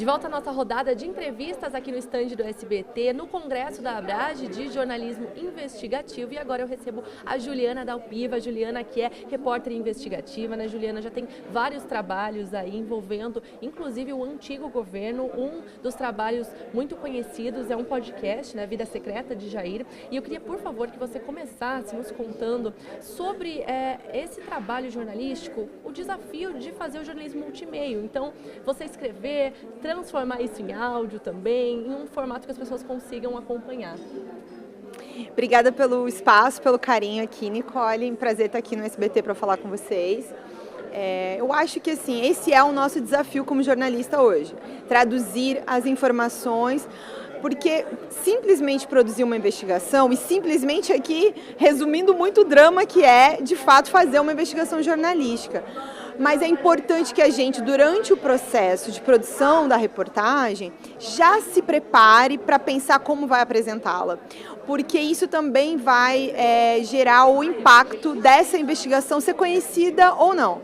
De volta à nossa rodada de entrevistas aqui no estande do SBT, no Congresso da Abrage de Jornalismo Investigativo. E agora eu recebo a Juliana Dalpiva. A Juliana, que é repórter investigativa, né? Juliana já tem vários trabalhos aí envolvendo, inclusive, o antigo governo. Um dos trabalhos muito conhecidos é um podcast, né? Vida Secreta de Jair. E eu queria, por favor, que você começasse nos contando sobre esse trabalho jornalístico, o desafio de fazer o jornalismo multimeio. Então, você escrever, transformar isso em áudio também, em um formato que as pessoas consigam acompanhar. Obrigada pelo espaço, pelo carinho aqui, Nicole. É um prazer estar aqui no SBT para falar com vocês. Eu acho que assim, esse é o nosso desafio como jornalista hoje, traduzir as informações, porque simplesmente produzir uma investigação, e simplesmente aqui, resumindo muito o drama que é, de fato, fazer uma investigação jornalística. Mas é importante que a gente, durante o processo de produção da reportagem, já se prepare para pensar como vai apresentá-la. Porque isso também vai gerar o impacto dessa investigação ser conhecida ou não.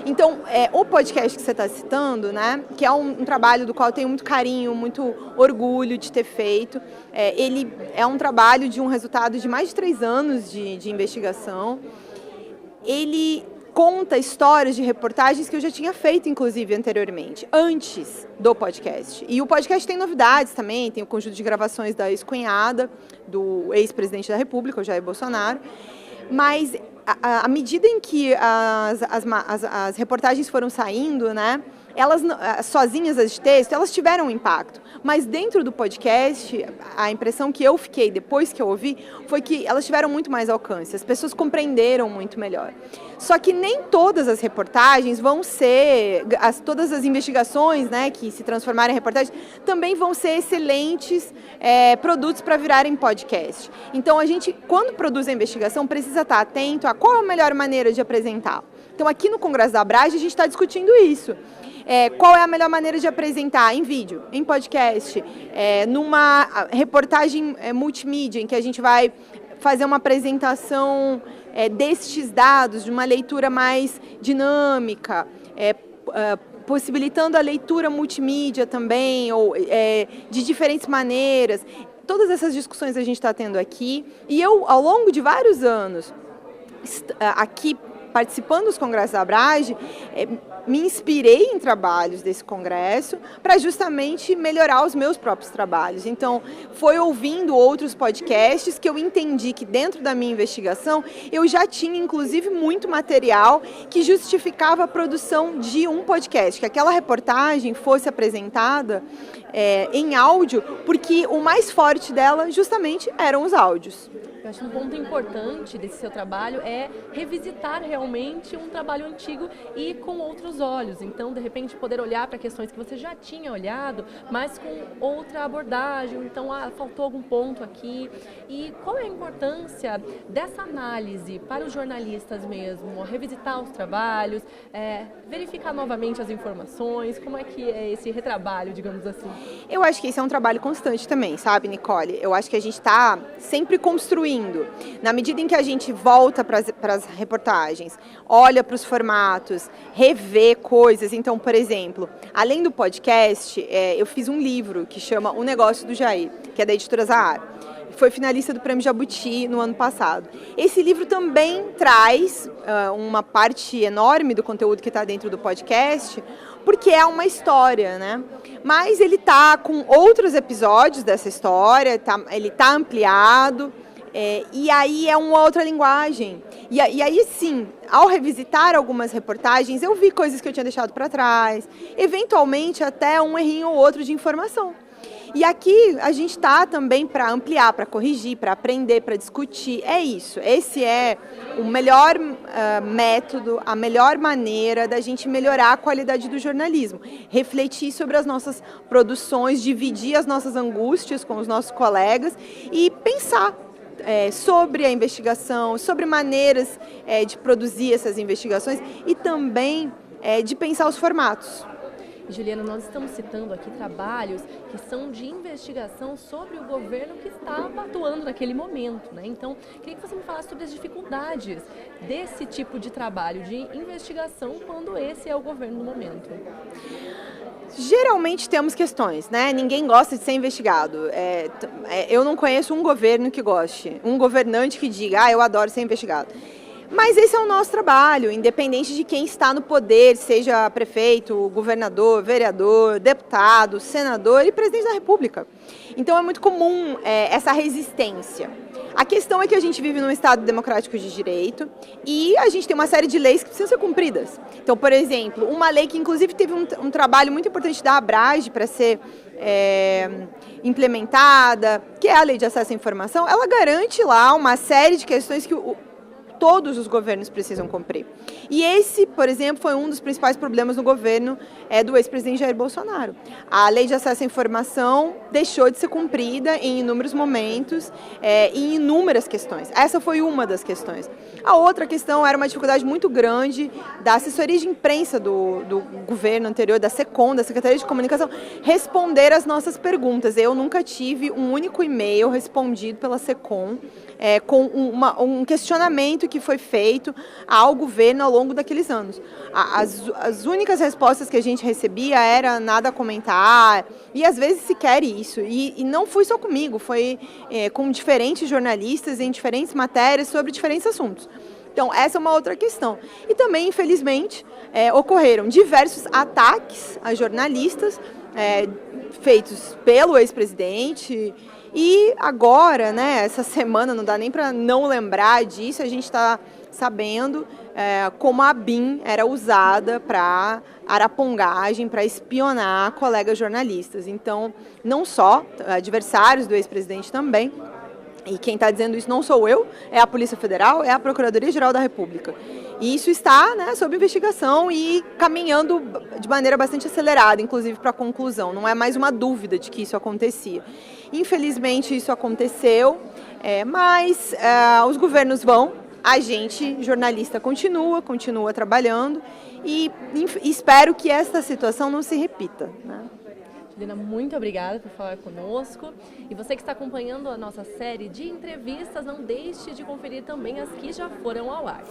Então, o podcast que você está citando, né, que é um trabalho do qual eu tenho muito carinho, muito orgulho de ter feito, ele é um trabalho de um resultado de mais de 3 anos de investigação. Ele conta histórias de reportagens que eu já tinha feito, inclusive, anteriormente, antes do podcast. E o podcast tem novidades também, tem o conjunto de gravações da ex-cunhada, do ex-presidente da República, o Jair Bolsonaro. Mas, à medida em que as reportagens foram saindo, né, elas sozinhas, as de texto, elas tiveram um impacto. Mas dentro do podcast, a impressão que eu fiquei depois que eu ouvi foi que elas tiveram muito mais alcance, as pessoas compreenderam muito melhor. Só que nem todas as reportagens vão ser, todas as investigações, né, que se transformarem em reportagens, também vão ser excelentes produtos para virarem podcast. Então a gente, quando produz a investigação, precisa estar atento a qual é a melhor maneira de apresentar. Então aqui no Congresso da Abrage a gente está discutindo isso. Qual é a melhor maneira de apresentar em vídeo, em podcast, numa reportagem multimídia, em que a gente vai fazer uma apresentação destes dados, de uma leitura mais dinâmica, possibilitando a leitura multimídia também, ou de diferentes maneiras. Todas essas discussões a gente está tendo aqui. E eu, ao longo de vários anos, aqui participando dos congressos da Abrage, me inspirei em trabalhos desse congresso para justamente melhorar os meus próprios trabalhos. Então, foi ouvindo outros podcasts que eu entendi que dentro da minha investigação eu já tinha, inclusive, muito material que justificava a produção de um podcast, que aquela reportagem fosse apresentada em áudio, porque o mais forte dela justamente eram os áudios. Eu acho um ponto importante desse seu trabalho é revisitar realmente um trabalho antigo e com outros olhos. Então, de repente, poder olhar para questões que você já tinha olhado, mas com outra abordagem. Então, faltou algum ponto aqui. E qual é a importância dessa análise para os jornalistas mesmo? Revisitar os trabalhos, verificar novamente as informações. Como é que é esse retrabalho, digamos assim? Eu acho que esse é um trabalho constante também, sabe, Nicole? Eu acho que a gente está sempre construindo. Na medida em que a gente volta para as reportagens, olha para os formatos, revê coisas. Então, por exemplo, além do podcast, eu fiz um livro que chama O Negócio do Jair, que é da editora Zahar. Foi finalista do Prêmio Jabuti no ano passado. Esse livro também traz uma parte enorme do conteúdo que está dentro do podcast, porque é uma história, né? Mas ele está com outros episódios dessa história, ele está ampliado. E aí é uma outra linguagem. E aí sim, ao revisitar algumas reportagens, eu vi coisas que eu tinha deixado para trás, eventualmente até um errinho ou outro de informação. E aqui a gente está também para ampliar, para corrigir, para aprender, para discutir. É isso. Esse é o melhor método, a melhor maneira da gente melhorar a qualidade do jornalismo. Refletir sobre as nossas produções, dividir as nossas angústias com os nossos colegas e pensar sobre a investigação, sobre maneiras de produzir essas investigações e também de pensar os formatos. Juliana, nós estamos citando aqui trabalhos que são de investigação sobre o governo que estava atuando naquele momento, né? Então, queria que você me falasse sobre as dificuldades desse tipo de trabalho de investigação quando esse é o governo no momento. Geralmente temos questões, né? Ninguém gosta de ser investigado. Eu não conheço um governo que goste, um governante que diga, eu adoro ser investigado. Mas esse é o nosso trabalho, independente de quem está no poder, seja prefeito, governador, vereador, deputado, senador e presidente da República. Então é muito comum essa resistência. A questão é que a gente vive num Estado democrático de direito e a gente tem uma série de leis que precisam ser cumpridas. Então, por exemplo, uma lei que inclusive teve um trabalho muito importante da Abrage para ser implementada, que é a Lei de Acesso à Informação, ela garante lá uma série de questões que todos os governos precisam cumprir. E esse, por exemplo, foi um dos principais problemas no governo do ex-presidente Jair Bolsonaro. A Lei de Acesso à Informação deixou de ser cumprida em inúmeros momentos e em inúmeras questões. Essa foi uma das questões. A outra questão era uma dificuldade muito grande da assessoria de imprensa do governo anterior, da SECOM, da Secretaria de Comunicação, responder às nossas perguntas. Eu nunca tive um único e-mail respondido pela SECOM com um questionamento que foi feito ao governo ao longo daqueles anos. As únicas respostas que a gente recebia era nada a comentar, e às vezes sequer isso. E não foi só comigo, foi com diferentes jornalistas em diferentes matérias sobre diferentes assuntos. Então, essa é uma outra questão. E também, infelizmente, ocorreram diversos ataques a jornalistas feitos pelo ex-presidente. E agora, né, essa semana, não dá nem para não lembrar disso, a gente está sabendo como a ABIN era usada para arapongagem, para espionar colegas jornalistas. Então, não só adversários do ex-presidente também, e quem está dizendo isso não sou eu, é a Polícia Federal, é a Procuradoria-Geral da República. E isso está, né, sob investigação e caminhando de maneira bastante acelerada, inclusive para a conclusão. Não é mais uma dúvida de que isso acontecia. Infelizmente isso aconteceu, mas os governos vão, a gente, jornalista, continua trabalhando e espero que essa situação não se repita, né? Juliana, muito obrigada por falar conosco. E você que está acompanhando a nossa série de entrevistas, não deixe de conferir também as que já foram ao ar.